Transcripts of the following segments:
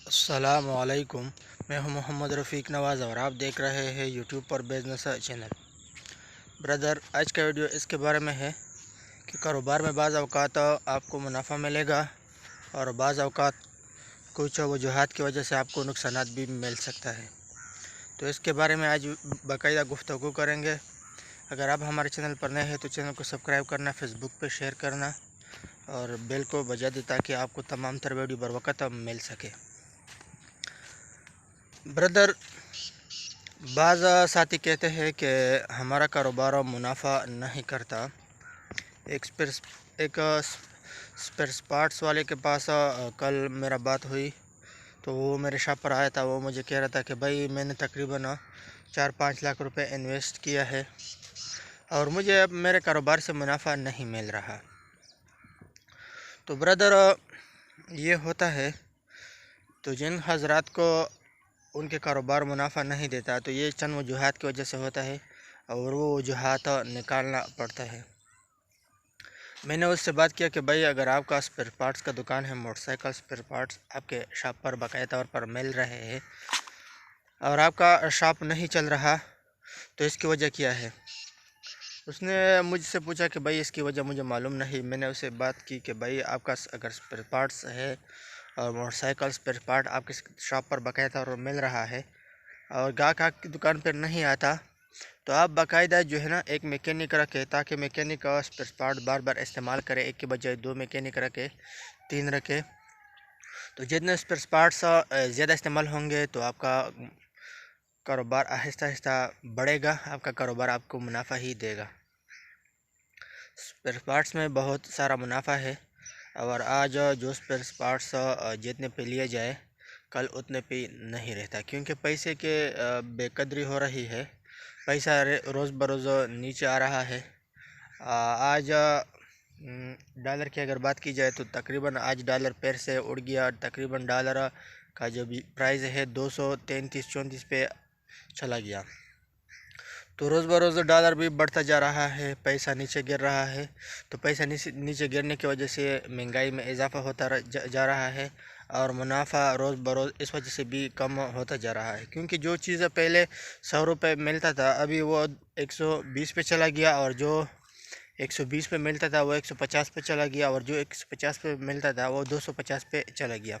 अस्सलामुअलैकुम। मैं हूं मोहम्मद रफ़ीक नवाज़ और आप देख रहे हैं यूट्यूब पर बिज़नेस चैनल। ब्रदर, आज का वीडियो इसके बारे में है कि कारोबार में बाज़ अवक़ात आपको मुनाफा मिलेगा और बाज़ अवक़ात कुछ वजूहात की वजह से आपको नुकसानात भी मिल सकता है। तो इसके बारे में आज बाकायदा गुफ्तगू करेंगे। अगर आप हमारे चैनल पर नए हैं तो चैनल को सब्सक्राइब करना, फेसबुक पे शेयर करना और बेल को बजा दें ताकि आपको तमाम तर वीडियो बर वक़्त मिल सके। ब्रदर, बाज़ साथी कहते हैं कि हमारा कारोबार मुनाफा नहीं करता। एक स्पेयर पार्ट्स वाले के पास कल मेरा बात हुई तो वो मेरे शॉप पर आया था। वो मुझे कह रहा था कि भाई मैंने तकरीबन 4-5 लाख रुपए इन्वेस्ट किया है और मुझे अब मेरे कारोबार से मुनाफा नहीं मिल रहा। तो ब्रदर, ये होता है। तो जिन हजरात को उनके कारोबार मुनाफा नहीं देता तो ये चंद वजूहात की वजह से होता है और वो वजूहात निकालना पड़ता है। मैंने उससे बात किया कि भाई अगर आपका स्पेयर पार्ट्स का दुकान है, मोटरसाइकिल स्पेयर पार्ट्स आपके शॉप पर बाकायदा तौर पर मिल रहे हैं और आपका शॉप नहीं चल रहा तो इसकी वजह क्या है। उसने मुझसे पूछा कि भाई इसकी वजह मुझे मालूम नहीं। मैंने उससे बात की कि भाई आपका अगर स्पेयर पार्ट्स है और मोटरसाइकिल स्पेयर पार्ट आपके शॉप पर बाकायदा और मिल रहा है और गाहक आपकी दुकान पर नहीं आता तो आप बाकायदा जो है ना एक मैकेनिक रखे ताकि मैकेनिक स्पेयर पार्ट बार बार इस्तेमाल करे। एक के बजाय 2 मैकेनिक रखे, 3 रखे। तो जितने स्पेयर पार्ट्स ज़्यादा इस्तेमाल होंगे तो आपका कारोबार आहिस्ता आहिस्ता बढ़ेगा, आपका कारोबार आपको मुनाफा ही देगा। स्पेयर पार्ट्स में बहुत सारा मुनाफा है और आज जो स्पेयर पार्ट्स जितने पे लिए जाए कल उतने पे नहीं रहता, क्योंकि पैसे के बेकदरी हो रही है। पैसा रोज़ बरोज़ नीचे आ रहा है। आज डॉलर की अगर बात की जाए तो तकरीबन आज डॉलर पैर से उड़ गया। तकरीबन डॉलर का जो भी प्राइस है 233-34 पे चला गया। तो रोज़ बरोज़ डॉलर भी बढ़ता जा रहा है, पैसा नीचे गिर रहा है। तो पैसा नीचे गिरने की वजह से महंगाई में इजाफ़ा होता जा रहा है और मुनाफा रोज़ बरोज़ इस वजह से भी कम होता जा रहा है, क्योंकि जो चीज़ पहले 100 रुपये मिलता था अभी वो 120 पे चला गया और जो 120 पे मिलता था वो 150 पे चला गया और जो 150 पे मिलता था वो 250 पे चला गया।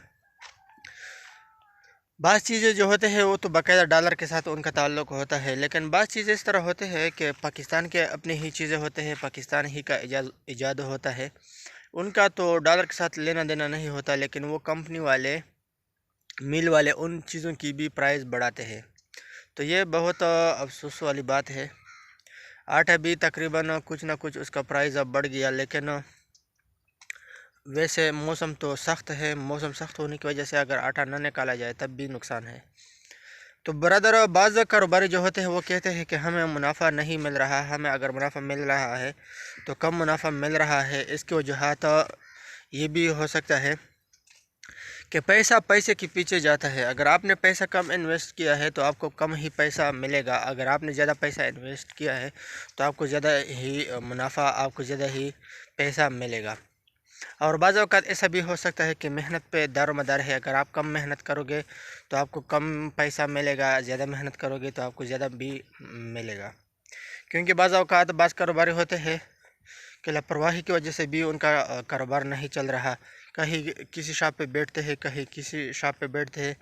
बाज़ चीज़ें जो होते हैं वो तो बाकायदा डॉलर के साथ उनका ताल्लुक़ होता है, लेकिन बाज़ चीज़ें इस तरह होते हैं कि पाकिस्तान के अपनी ही चीज़ें होते हैं, पाकिस्तान ही का इजाद होता है। उनका तो डॉलर के साथ लेना देना नहीं होता, लेकिन वो कंपनी वाले, मिल वाले उन चीज़ों की भी प्राइस बढ़ाते हैं। तो ये बहुत अफसोस वाली बात है। आटा भी तकरीबन कुछ ना कुछ उसका प्राइस अब बढ़ गया, लेकिन वैसे मौसम तो सख्त है। मौसम सख्त होने की वजह से अगर आटा न निकाला जाए तब भी नुकसान है। तो ब्रदर, बाज़ कारोबारी जो होते हैं वो कहते हैं कि हमें मुनाफा नहीं मिल रहा। हमें अगर मुनाफा मिल रहा है तो कम मुनाफा मिल रहा है। इसकी वजूहात ये भी हो सकता है कि पैसा पैसे के पीछे जाता है। अगर आपने पैसा कम इन्वेस्ट किया है तो आपको कम ही पैसा मिलेगा। अगर आपने ज़्यादा पैसा इन्वेस्ट किया है तो आपको ज़्यादा ही मुनाफा, आपको ज़्यादा ही पैसा मिलेगा। और बाज़ औक़ात ऐसा भी हो सकता है कि मेहनत पे दारोमदार है। अगर आप कम मेहनत करोगे तो आपको कम पैसा मिलेगा, ज़्यादा मेहनत करोगे तो आपको ज़्यादा भी मिलेगा। क्योंकि बाज़ औक़ात बाज़ कारोबारी होते हैं कि लापरवाही की वजह से भी उनका कारोबार नहीं चल रहा। कहीं किसी शॉप पे बैठते हैं, कहीं किसी शॉप पे बैठते हैं,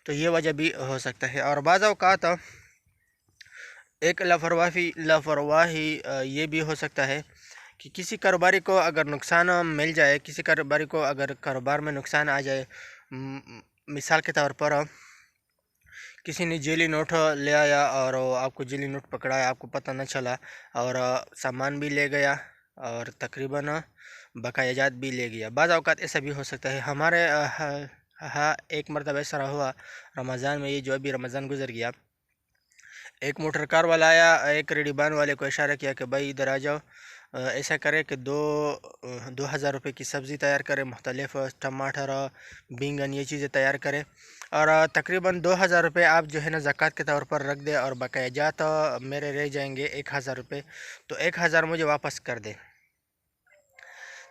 तो ये वजह भी हो सकता है। और बाज़ औक़ात एक लापरवाही ये भी हो सकता है कि किसी कारोबारी को अगर नुकसान मिल जाए, किसी कारोबारी को अगर कारोबार में नुकसान आ जाए, मिसाल के तौर पर किसी ने जेली नोट ले आया और आपको जेली नोट पकड़ाया, आपको पता न चला और सामान भी ले गया और तकरीबन बकायाजात भी ले गया। बाज़ औक़ात ऐसा भी हो सकता है। हमारे हाँ, एक मरतबा ऐसा हुआ रमज़ान में, ये जो अभी रमज़ान गुज़र गया, एक मोटर कार वाला आया, एक रेडीबान वाले को इशारा किया कि भाई इधर आ जाओ, ऐसा करे कि 2,000 रुपये की सब्ज़ी तैयार करें, मुख्तलिफ टमाटर, बैंगन, ये चीज़ें तैयार करें और तकरीबन 2,000 रुपये आप जो है ना ज़कात के तौर पर रख दे और बकायाजात मेरे रह जाएंगे 1,000 रुपये, तो 1,000 मुझे वापस कर दे।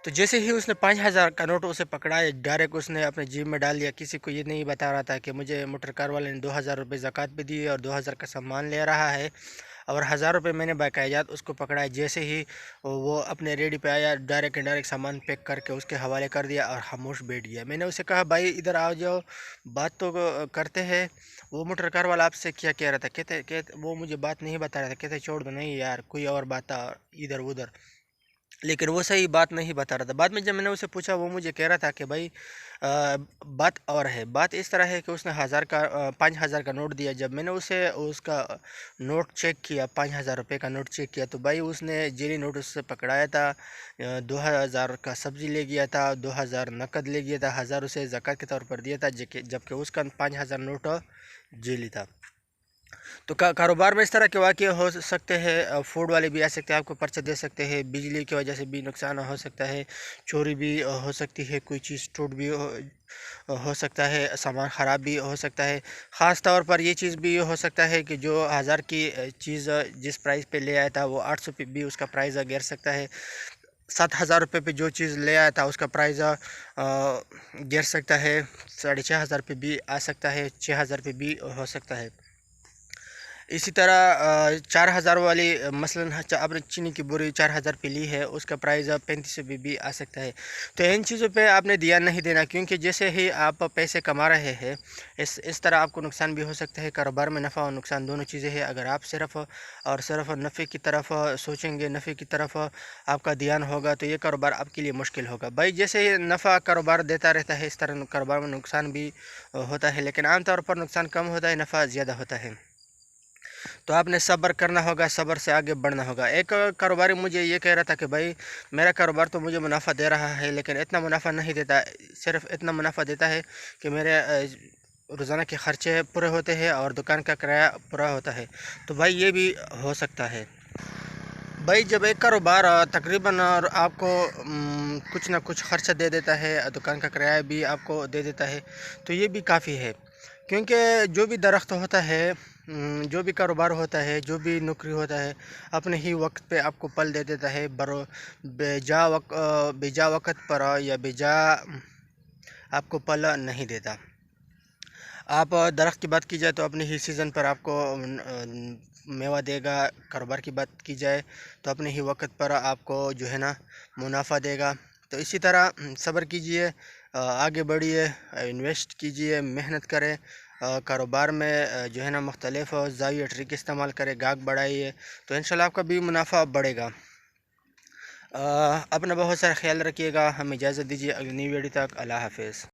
تو جیسے ہی اس نے 5,000 کا نوٹ اسے پکڑا، ڈائریکٹ اس نے اپنے جیب میں ڈال دیا. کسی کو یہ نہیں بتا رہا تھا کہ مجھے موٹر کار والے نے 2,000 روپے زکوٰۃ پہ دیے اور 2,000 کا سامان لے رہا ہے، اور 1,000 روپے میں نے باقاعدہ اس کو پکڑا ہے. جیسے ہی وہ اپنے ریڈی پہ آیا، ڈائریکٹ سامان پیک کر کے اس کے حوالے کر دیا اور خاموش بیٹھ گیا. میں نے اسے کہا بھائی ادھر آ جاؤ، بات تو کرتے ہیں. وہ موٹر کار والا آپ سے کیا کہہ رہا تھا؟ کہتے وہ مجھے بات نہیں بتا رہا تھا. کہتے چھوڑ دو، نہیں یار کوئی اور بات تھا ادھر ادھر، لیکن وہ صحیح بات نہیں بتا رہا تھا. بعد میں جب میں نے اسے پوچھا، وہ مجھے کہہ رہا تھا کہ بھائی بات اور ہے. بات اس طرح ہے کہ اس نے 5,000 کا نوٹ دیا. جب میں نے اسے اس کا نوٹ چیک کیا، 5,000 روپے کا نوٹ چیک کیا، تو بھائی اس نے جیلی نوٹ اس سے پکڑایا تھا. 2,000 کا سبزی لے گیا تھا، 2,000 نقد لے گیا تھا، 1,000 اسے زکوٰۃ کے طور پر دیا تھا، جبکہ اس کا 5,000 نوٹ جیلی تھا. تو کاروبار میں اس طرح کے واقعے ہو سکتے ہیں. فوڈ والے بھی آ سکتے ہیں، آپ کو پرچہ دے سکتے ہیں. بجلی کی وجہ سے بھی نقصان ہو سکتا ہے، چوری بھی ہو سکتی ہے، کوئی چیز ٹوٹ بھی ہو سکتا ہے، سامان خراب بھی ہو سکتا ہے. خاص طور پر یہ چیز بھی ہو سکتا ہے کہ جو 1,000 کی چیز جس پرائز پہ لے آیا تھا وہ 800 پہ بھی اس کا پرائز گر سکتا ہے. 7,000 روپے پہ جو چیز لے آیا تھا اس کا پرائز گر سکتا ہے. 6,500 پہ بھی آ سکتا ہے، 6,000 پہ بھی ہو سکتا ہے. اسی طرح 4,000 والی مثلاً آپ نے چینی کی بوری 4,000 پہ لی ہے، اس کا پرائز 3500 پہ بھی آ سکتا ہے. تو ان چیزوں پہ آپ نے دھیان نہیں دینا، کیونکہ جیسے ہی آپ پیسے کما رہے ہیں اس طرح آپ کو نقصان بھی ہو سکتا ہے. کاروبار میں نفع اور نقصان دونوں چیزیں ہیں. اگر آپ صرف اور صرف نفع کی طرف سوچیں گے، نفع کی طرف آپ کا دھیان ہوگا، تو یہ کاروبار آپ کے لیے مشکل ہوگا. بھائی جیسے ہی نفع کاروبار دیتا رہتا ہے، اس طرح کاروبار میں نقصان بھی ہوتا ہے، لیکن عام طور پر نقصان کم ہوتا ہے، نفع زیادہ ہوتا ہے. تو آپ نے صبر کرنا ہوگا، صبر سے آگے بڑھنا ہوگا. ایک کاروباری مجھے یہ کہہ رہا تھا کہ بھائی میرا کاروبار تو مجھے منافع دے رہا ہے، لیکن اتنا منافع نہیں دیتا، صرف اتنا منافع دیتا ہے کہ میرے روزانہ کے خرچے پورے ہوتے ہیں اور دکان کا کرایہ پورا ہوتا ہے. تو بھائی یہ بھی ہو سکتا ہے. بھائی جب ایک کاروبار تقریباً اور آپ کو کچھ نہ کچھ خرچہ دے دیتا ہے، دکان کا کرایہ بھی آپ کو دے دیتا ہے، تو یہ بھی کافی ہے. کیونکہ جو بھی درخت ہوتا ہے، جو بھی کاروبار ہوتا ہے، جو بھی نوکری ہوتا ہے، اپنے ہی وقت پہ آپ کو پل دے دیتا ہے. بے جا وقت پر یا بے جا آپ کو پل نہیں دیتا. آپ درخت کی بات کی جائے تو اپنے ہی سیزن پر آپ کو میوہ دے گا. کاروبار کی بات کی جائے تو اپنے ہی وقت پر آپ کو جو ہے نا منافع دے گا. تو اسی طرح صبر کیجئے، آگے بڑھیے، انویسٹ کیجئے، محنت کریں. کاروبار میں جو ہے نا مختلف زاویہ ٹرک استعمال کرے، گاہک بڑھائیے، تو انشاءاللہ آپ کا بھی منافع بڑھے گا. اپنا بہت سارا خیال رکھیے گا. ہمیں اجازت دیجیے، اگلی نئی ویڈیو تک. اللہ حافظ.